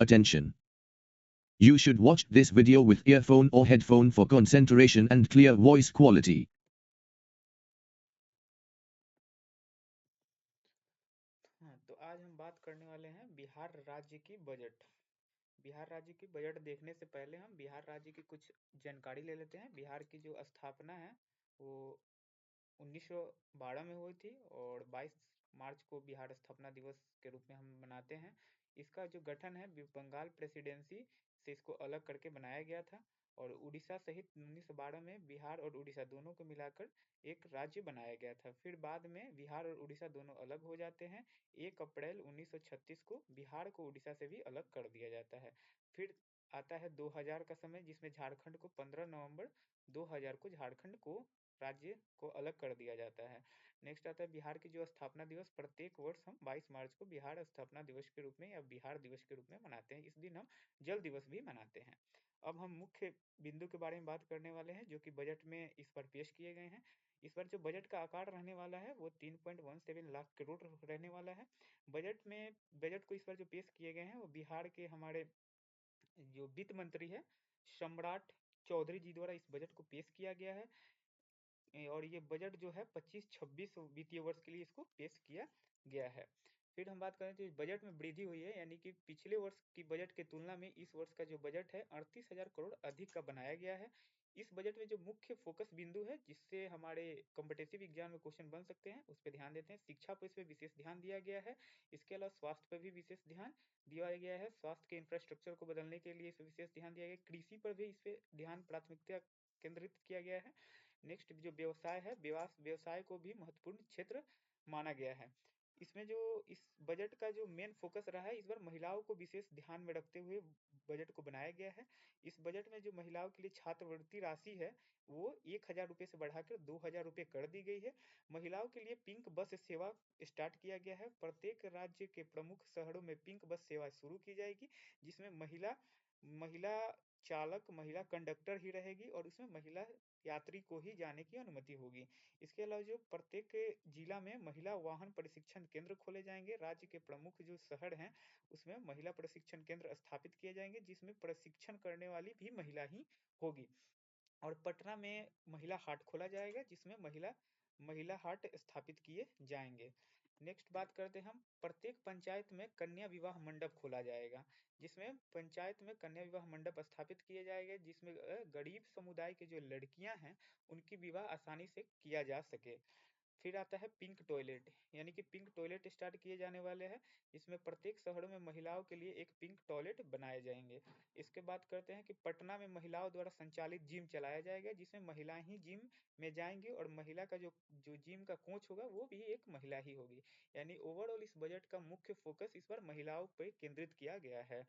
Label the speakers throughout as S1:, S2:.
S1: Attention! You should watch this video with earphone or headphone for concentration and clear voice quality.
S2: हाँ, तो आज हम बात करने वाले हैं बिहार राज्य की बजट। बिहार राज्य की बजट देखने से पहले हम बिहार राज्य की कुछ जानकारी ले लेते हैं। बिहार की जो स्थापना है वो 1912 में हुई थी और 22 मार्च को बिहार स्थापना दिवस के रूप में हम मनाते हैं। इसका जो गठन है बंगाल प्रेसिडेंसी से इसको अलग करके बनाया गया था और उड़ीसा सहित 1912 में बिहार और उड़ीसा दोनों को मिलाकर एक राज्य बनाया गया था। फिर बाद में बिहार और उड़ीसा दोनों अलग हो जाते हैं। 1 अप्रैल 1936 को बिहार को उड़ीसा से भी अलग कर दिया जाता है। फिर आता है 2000 का समय, जिसमें झारखंड को 15 नवंबर 2000 को झारखंड को राज्य को अलग कर दिया जाता है। नेक्स्ट आता है बिहार की जो स्थापना दिवस। प्रत्येक वर्ष हम 22 मार्च को बिहार स्थापना दिवस के रूप में या बिहार दिवस के रूप में मनाते हैं। इस दिन हम जल दिवस भी मनाते हैं। अब हम मुख्य बिंदु के बारे में बात करने वाले हैं जो कि बजट में इस बार पेश किए गए हैं। इस बार जो बजट का आकार रहने वाला है वो 3.17 लाख करोड़ रहने वाला है। बजट को इस बार जो पेश किए गए हैं वो बिहार के हमारे जो वित्त मंत्री है सम्राट चौधरी जी द्वारा इस बजट को पेश किया गया है। और ये बजट जो है 25-26 वित्तीय वर्ष के लिए इसको पेश किया गया है। फिर हम बात करें तो इस बजट में वृद्धि हुई है, यानी कि पिछले वर्ष की बजट की तुलना में इस वर्ष का जो बजट है 38,000 करोड़ अधिक का बनाया गया है। इस बजट में जो मुख्य फोकस बिंदु है जिससे हमारे कॉम्पिटिटिव एग्जाम में क्वेश्चन बन सकते हैं उस पर ध्यान देते हैं। शिक्षा पर इस पर विशेष ध्यान दिया गया है। इसके अलावा स्वास्थ्य पर भी विशेष ध्यान दिया गया है। स्वास्थ्य के इंफ्रास्ट्रक्चर को बदलने के लिए इस पर विशेष ध्यान दिया गया है। कृषि पर भी इस पर ध्यान प्राथमिकता केंद्रित किया गया है। नेक्स्ट जो व्यवसाय है, व्यवसाय को भी महत्वपूर्ण क्षेत्र माना गया है। इसमें जो इस बजट का जो मेन फोकस रहा है, इस बार महिलाओं को विशेष ध्यान में रखते हुए बजट को बनाया गया है। इस बजट में जो महिलाओं के लिए छात्रवृत्ति राशि है वो 1,000 रुपये से बढ़ाकर 2,000 रुपये कर दी गई है। महिलाओं के लिए पिंक बस सेवा स्टार्ट किया गया है। प्रत्येक राज्य के प्रमुख शहरों में पिंक बस सेवा शुरू की जाएगी, जिसमें महिला महिला चालक, महिला कंडक्टर ही रहेगी और उसमें महिला यात्री को ही जाने की अनुमति होगी। इसके अलावा जो प्रत्येक जिला में महिला वाहन प्रशिक्षण केंद्र खोले जाएंगे। राज्य के प्रमुख जो शहर हैं उसमें महिला प्रशिक्षण केंद्र स्थापित किए जाएंगे, जिसमें प्रशिक्षण करने वाली भी महिला ही होगी। और पटना में महिला हाट खोला जाएगा, जिसमें महिला महिला हाट स्थापित किए जाएंगे। नेक्स्ट बात करते हैं हम, प्रत्येक पंचायत में कन्या विवाह मंडप खोला जाएगा, जिसमें पंचायत में कन्या विवाह मंडप स्थापित किए जाएंगे, जिसमें गरीब समुदाय के जो लड़कियां हैं उनकी विवाह आसानी से किया जा सके। फिर आता है पिंक टॉयलेट, यानी कि पिंक टॉयलेट स्टार्ट किए जाने वाले हैं। इसमें प्रत्येक शहरों में महिलाओं के लिए एक पिंक टॉयलेट बनाए जाएंगे। इसके बाद करते हैं कि पटना में महिलाओं द्वारा संचालित जिम चलाया जाएगा, जिसमें महिलाएं ही जिम में जाएंगी और महिला का जो जो जिम का कोच होगा वो भी एक महिला ही होगी। यानी ओवरऑल इस बजट का मुख्य फोकस इस बार महिलाओं पर केंद्रित किया गया है।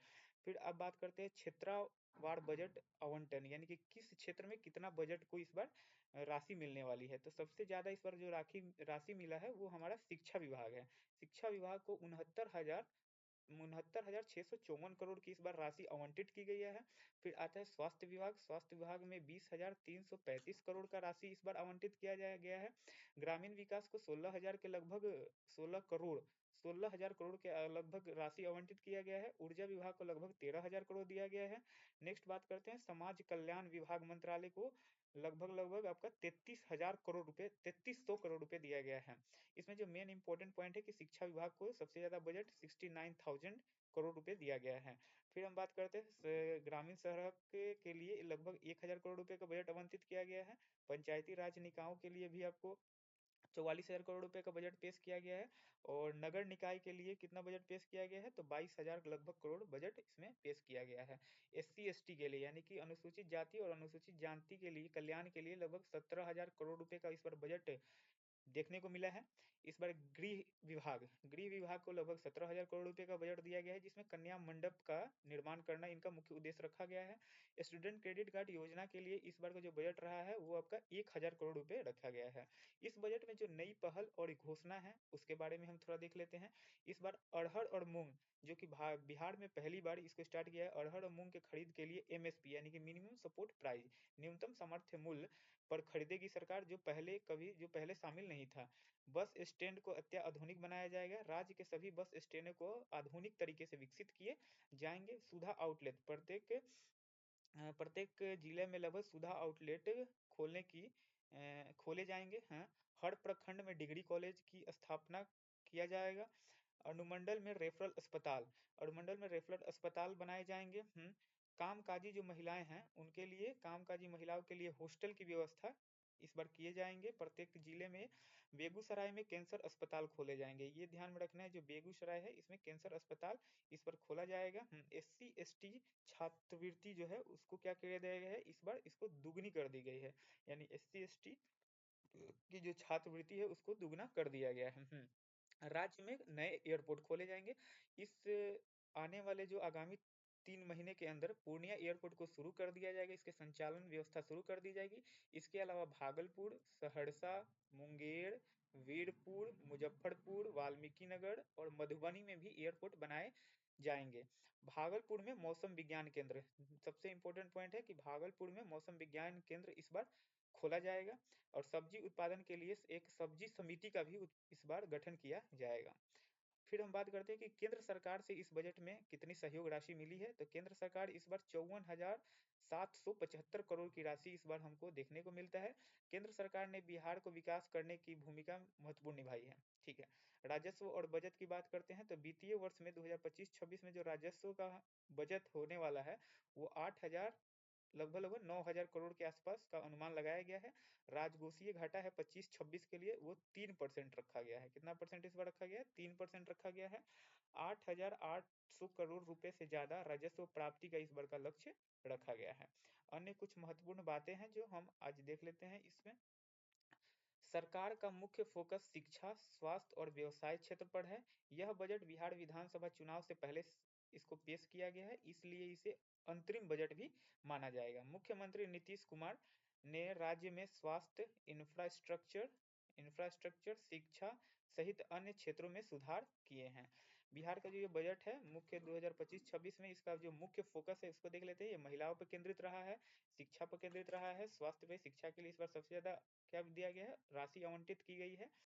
S2: फिर अब बात करते हैं क्षेत्रवार बजट आवंटन, यानी कि किस क्षेत्र में कितना बजट को इस बार राशि मिलने वाली है। तो सबसे ज्यादा इस बार जो राशि राशि मिला है वो हमारा शिक्षा विभाग है। शिक्षा विभाग को 69,654 करोड़ की इस बार राशि आवंटित की गई है। फिर आता है स्वास्थ्य विभाग। स्वास्थ्य विभाग में 20,335 करोड़ का राशि इस बार आवंटित किया गया है। ग्रामीण विकास को 16,000 के लगभग 16 हजार करोड़ के लगभग राशि आवंटित किया गया है। ऊर्जा विभाग को लगभग 13,000 करोड़ दिया गया है। नेक्स्ट बात करते हैं समाज कल्याण विभाग मंत्रालय को लगभग लगभग आपका 33,000 करोड़ रुपए, 3300 करोड़ रुपए दिया गया है। इसमें जो मेन इंपॉर्टेंट पॉइंट है कि शिक्षा विभाग को सबसे ज्यादा बजट 69,000 करोड़ रुपए दिया गया है। फिर हम बात करते हैं ग्रामीण सड़क के लिए लगभग 1,000 करोड़ रुपए का बजट आवंटित किया गया है। पंचायती राज निकायों के लिए भी आपको 44,000 करोड़ रुपए का बजट पेश किया गया है। और नगर निकाय के लिए कितना बजट पेश किया गया है, तो 22,000 लगभग करोड़ बजट इसमें पेश किया गया है। SC ST के लिए, यानी कि अनुसूचित जाति और अनुसूचित जनजाति के लिए कल्याण के लिए लगभग 17,000 करोड़ रुपए का इस पर बजट देखने को मिला है। इस बार गृह विभाग को लगभग 17,000 करोड़ रुपए का बजट दिया गया है, जिसमें कन्या मंडप का निर्माण करना इनका मुख्य उद्देश्य रखा गया है। स्टूडेंट क्रेडिट कार्ड योजना के लिए इस बार का जो बजट रहा है वो आपका 1,000 करोड़ रुपए रखा गया है। इस बजट में जो नई पहल और घोषणा है उसके बारे में हम थोड़ा देख लेते हैं। इस बार अरहर और मूंग, जो कि बिहार में पहली बार इसको स्टार्ट किया है, अरहर और मूंग के खरीद के लिए MSP यानी कि मिनिमम सपोर्ट प्राइस, न्यूनतम समर्थ्य मूल्य पर खरीदेगी सरकार, जो पहले शामिल नहीं था। बस स्टैंड को अत्याधुनिक बनाया जाएगा। राज्य के सभी बस स्टैंड को आधुनिक तरीके से विकसित किए जाएंगे। सुधा आउटलेट प्रत्येक जिले में लगभग सुधा आउटलेट खोले जाएंगे। हाँ, हर प्रखंड में डिग्री कॉलेज की स्थापना किया जाएगा। अनुमंडल में रेफरल अस्पताल बनाए जाएंगे। कामकाजी जो महिलाएं हैं उनके लिए, कामकाजी महिलाओं के लिए हॉस्टल की व्यवस्था इस बार किए जाएंगे। प्रत्येक जिले में बेगूसराय में कैंसर अस्पताल खोले जाएंगे। ये ध्यान में रखना है, जो बेगूसराय है इसमें कैंसर अस्पताल इस पर खोला जाएगा। SC ST छात्रवृत्ति जो है उसको क्या किया गया है, इस बार इसको दुगनी कर दी गई है। यानी SC ST की जो छात्रवृत्ति है उसको दुगना कर दिया गया है। राज्य में नए एयरपोर्ट खोले जाएंगे। इस आने वाले जो आगामी 3 महीने के अंदर पूर्णिया एयरपोर्ट को शुरू कर दिया जाएगा, इसके संचालन व्यवस्था शुरू कर दी जाएगी। इसके अलावा भागलपुर, सहरसा, मुंगेर, वीरपुर, मुजफ्फरपुर, वाल्मीकि नगर और मधुबनी में भी एयरपोर्ट बनाए जाएंगे। भागलपुर में मौसम विज्ञान केंद्र, सबसे इंपॉर्टेंट पॉइंट है कि भागलपुर में मौसम विज्ञान केंद्र इस बार खोला जाएगा। और सब्जी उत्पादन के लिए एक सब्जी समिति का भी इस बार गठन किया जाएगा। फिर हम बात करते हैं कि केंद्र सरकार से इस बजट में कितनी सहयोग राशि मिली है। तो केंद्र सरकार इस बार 54,775 करोड़ की राशि इस बार हमको देखने को मिलता है। केंद्र सरकार ने बिहार को विकास करने की भूमिका महत्वपूर्ण निभाई है। ठीक है, राजस्व और बजट की बात करते हैं तो वित्तीय वर्ष में 2025-26 में जो राजस्व का बजट होने वाला है वो 8,000 लगभग 9,000 करोड़ के आसपास का अनुमान लगाया गया है। राजकोषीय घाटा है 25-26 के लिए, वो 3% रखा गया है। कितना परसेंट इस बार रखा गया है? 3% रखा गया है। 8,800 करोड़ रुपए से ज्यादा राजस्व प्राप्ति का इस बार का लक्ष्य रखा गया है। अन्य कुछ महत्वपूर्ण बातें हैं जो हम आज देख लेते हैं। इसमें सरकार का मुख्य फोकस शिक्षा, स्वास्थ्य और व्यवसाय क्षेत्र पर है। यह बजट बिहार विधानसभा चुनाव से पहले इसको पेश किया गया है, इसलिए इसे अंतरिम बजट भी माना जाएगा। मुख्यमंत्री नीतीश कुमार ने राज्य में स्वास्थ्य, इंफ्रास्ट्रक्चर, शिक्षा सहित अन्य क्षेत्रों में सुधार किए हैं। बिहार का जो ये बजट है मुख्य 2025-26 में, इसका जो मुख्य फोकस है उसको देख लेते हैं। ये महिलाओं पर केंद्रित रहा है, शिक्षा पर केंद्रित रहा है, स्वास्थ्य पे, शिक्षा के लिए इस बार सबसे ज्यादा क्या दिया गया है, राशि आवंटित की गई है।